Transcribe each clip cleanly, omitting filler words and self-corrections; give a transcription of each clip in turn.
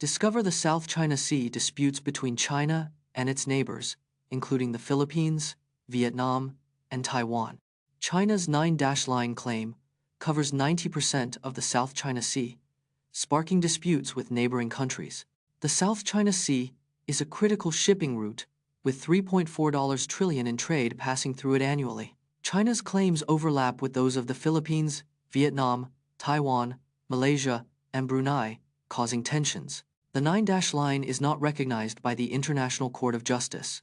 Discover the South China Sea disputes between China and its neighbors, including the Philippines, Vietnam, and Taiwan. China's nine-dash-line claim covers 90% of the South China Sea, sparking disputes with neighboring countries. The South China Sea is a critical shipping route, with $3.4 trillion in trade passing through it annually. China's claims overlap with those of the Philippines, Vietnam, Taiwan, Malaysia, and Brunei, causing tensions. The nine-dash-line is not recognized by the International Court of Justice,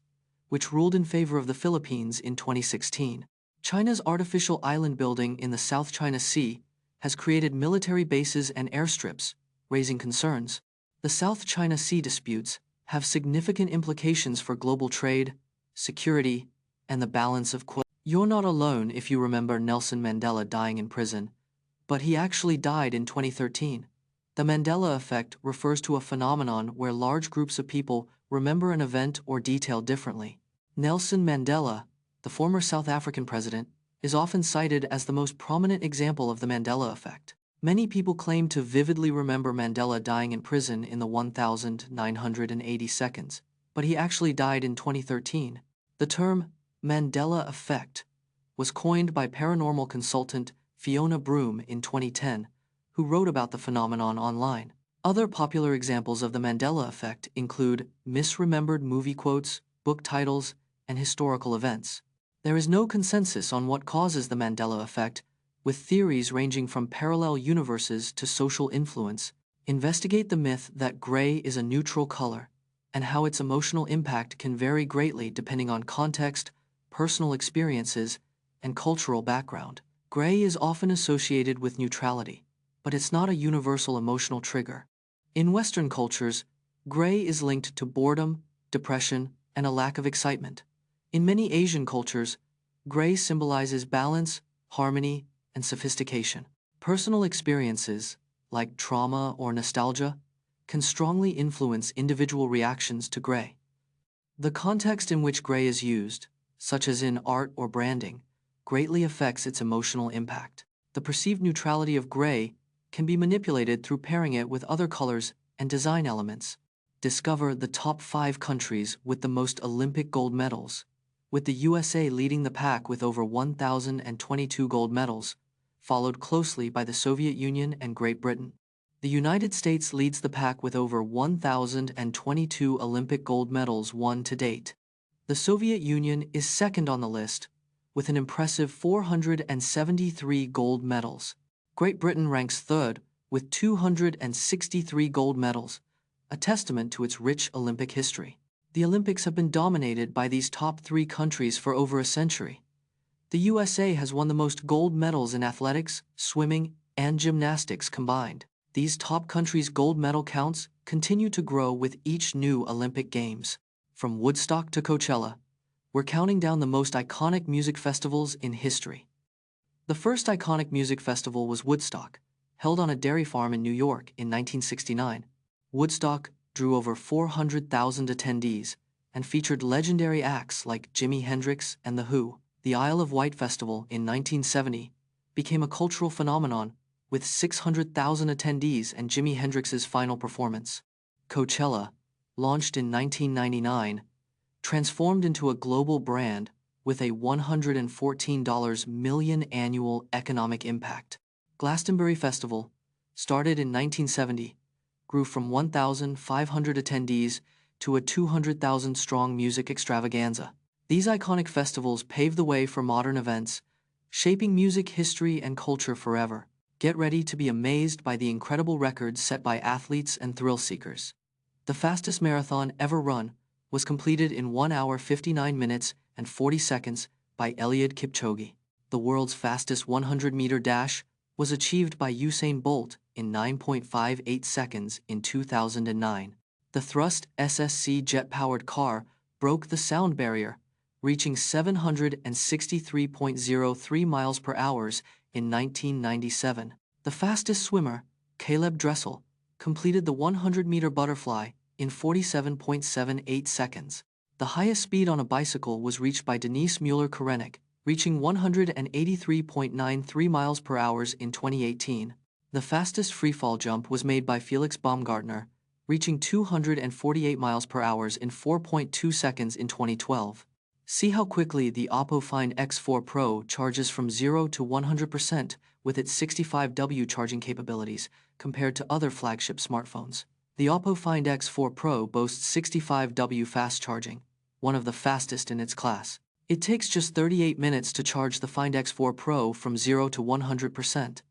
which ruled in favor of the Philippines in 2016. China's artificial island building in the South China Sea has created military bases and airstrips, raising concerns. The South China Sea disputes have significant implications for global trade, security, and the balance of quote. You're not alone if you remember Nelson Mandela dying in prison, but he actually died in 2013. The Mandela effect refers to a phenomenon where large groups of people remember an event or detail differently. Nelson Mandela, the former South African president, is often cited as the most prominent example of the Mandela effect. Many people claim to vividly remember Mandela dying in prison in the 1980 seconds, but he actually died in 2013. The term Mandela effect was coined by paranormal consultant Fiona Broom in 2010, who wrote about the phenomenon online. Other popular examples of the Mandela effect include misremembered movie quotes, book titles, and historical events. There is no consensus on what causes the Mandela effect, with theories ranging from parallel universes to social influence. Investigate the myth that gray is a neutral color, and how its emotional impact can vary greatly depending on context, personal experiences, and cultural background. Gray is often associated with neutrality, but it's not a universal emotional trigger. In Western cultures, gray is linked to boredom, depression, and a lack of excitement. In many Asian cultures, gray symbolizes balance, harmony, and sophistication. Personal experiences, like trauma or nostalgia, can strongly influence individual reactions to gray. The context in which gray is used, such as in art or branding, greatly affects its emotional impact. The perceived neutrality of gray can be manipulated through pairing it with other colors and design elements. Discover the top 5 countries with the most Olympic gold medals, with the USA leading the pack with over 1,022 gold medals, followed closely by the Soviet Union and Great Britain. The United States leads the pack with over 1,022 Olympic gold medals won to date. The Soviet Union is second on the list, with an impressive 473 gold medals. Great Britain ranks third, with 263 gold medals, a testament to its rich Olympic history. The Olympics have been dominated by these top 3 countries for over a century. The USA has won the most gold medals in athletics, swimming, and gymnastics combined. These top countries' gold medal counts continue to grow with each new Olympic Games. From Woodstock to Coachella, we're counting down the most iconic music festivals in history. The first iconic music festival was Woodstock, held on a dairy farm in New York in 1969. Woodstock drew over 400,000 attendees and featured legendary acts like Jimi Hendrix and The Who. The Isle of Wight Festival in 1970 became a cultural phenomenon with 600,000 attendees and Jimi Hendrix's final performance. Coachella, launched in 1999, transformed into a global brand with a $114 million annual economic impact. Glastonbury Festival, started in 1970, grew from 1,500 attendees to a 200,000-strong music extravaganza. These iconic festivals paved the way for modern events, shaping music history and culture forever. Get ready to be amazed by the incredible records set by athletes and thrill seekers. The fastest marathon ever run was completed in 1 hour 59 minutes and 40 seconds by Eliud Kipchoge. The world's fastest 100-meter dash was achieved by Usain Bolt in 9.58 seconds in 2009. The Thrust SSC jet-powered car broke the sound barrier, reaching 763.03 miles per hour in 1997. The fastest swimmer, Caleb Dressel, completed the 100-meter butterfly in 47.78 seconds. The highest speed on a bicycle was reached by Denise Mueller-Korenik, reaching 183.93 miles per hour in 2018. The fastest freefall jump was made by Felix Baumgartner, reaching 248 miles per hour in 4.2 seconds in 2012. See how quickly the Oppo Find X4 Pro charges from 0 to 100% with its 65W charging capabilities compared to other flagship smartphones. The Oppo Find X4 Pro boasts 65W fast charging, one of the fastest in its class. It takes just 38 minutes to charge the Find X4 Pro from 0 to 100%.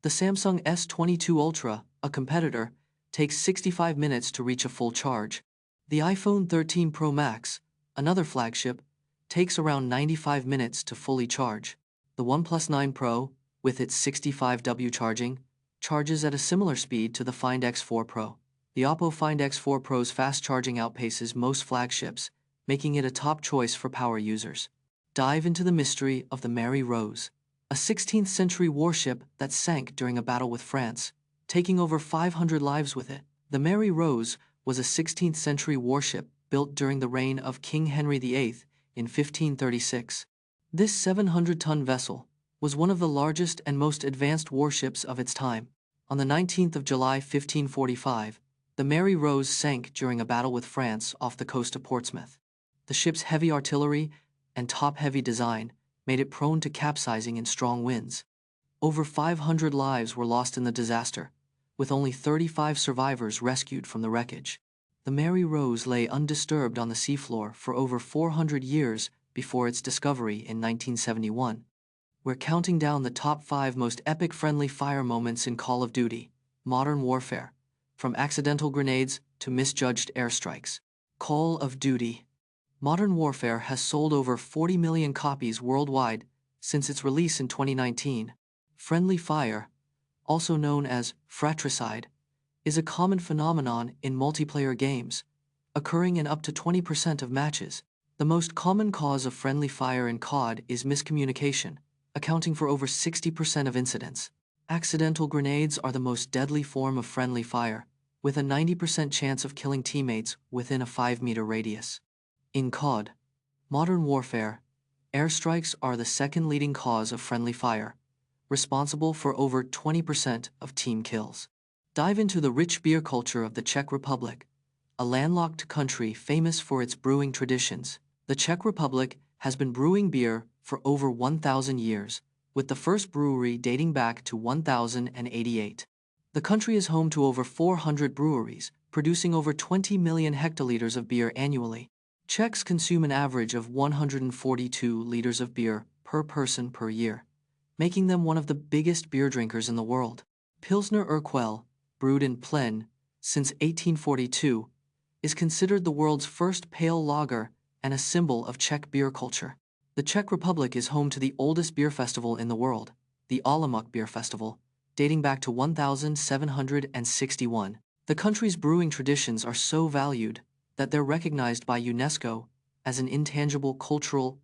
The Samsung S22 Ultra, a competitor, takes 65 minutes to reach a full charge. The iPhone 13 Pro Max, another flagship, takes around 95 minutes to fully charge. The OnePlus 9 Pro, with its 65W charging, charges at a similar speed to the Find X4 Pro. The Oppo Find X4 Pro's fast charging outpaces most flagships, making it a top choice for power users. Dive into the mystery of the Mary Rose, a 16th century warship that sank during a battle with France, taking over 500 lives with it. The Mary Rose was a 16th century warship built during the reign of King Henry VIII in 1536. This 700-ton vessel was one of the largest and most advanced warships of its time. On the 19th of July 1545, the Mary Rose sank during a battle with France off the coast of Portsmouth. The ship's heavy artillery and top-heavy design made it prone to capsizing in strong winds. Over 500 lives were lost in the disaster, with only 35 survivors rescued from the wreckage. The Mary Rose lay undisturbed on the seafloor for over 400 years before its discovery in 1971. We're counting down the top 5 most epic friendly fire moments in Call of Duty, modern warfare, from accidental grenades to misjudged airstrikes. Call of Duty. Modern Warfare has sold over 40 million copies worldwide since its release in 2019. Friendly fire, also known as fratricide, is a common phenomenon in multiplayer games, occurring in up to 20% of matches. The most common cause of friendly fire in COD is miscommunication, accounting for over 60% of incidents. Accidental grenades are the most deadly form of friendly fire, with a 90% chance of killing teammates within a 5-meter radius. In COD, Modern Warfare, airstrikes are the second leading cause of friendly fire, responsible for over 20% of team kills. Dive into the rich beer culture of the Czech Republic, a landlocked country famous for its brewing traditions. The Czech Republic has been brewing beer for over 1,000 years, with the first brewery dating back to 1088. The country is home to over 400 breweries, producing over 20 million hectoliters of beer annually. Czechs consume an average of 142 liters of beer per person per year, making them one of the biggest beer drinkers in the world. Pilsner Urquell, brewed in Plen since 1842, is considered the world's first pale lager and a symbol of Czech beer culture. The Czech Republic is home to the oldest beer festival in the world, the Olomouc Beer Festival, dating back to 1761. The country's brewing traditions are so valued that they're recognized by UNESCO as an intangible cultural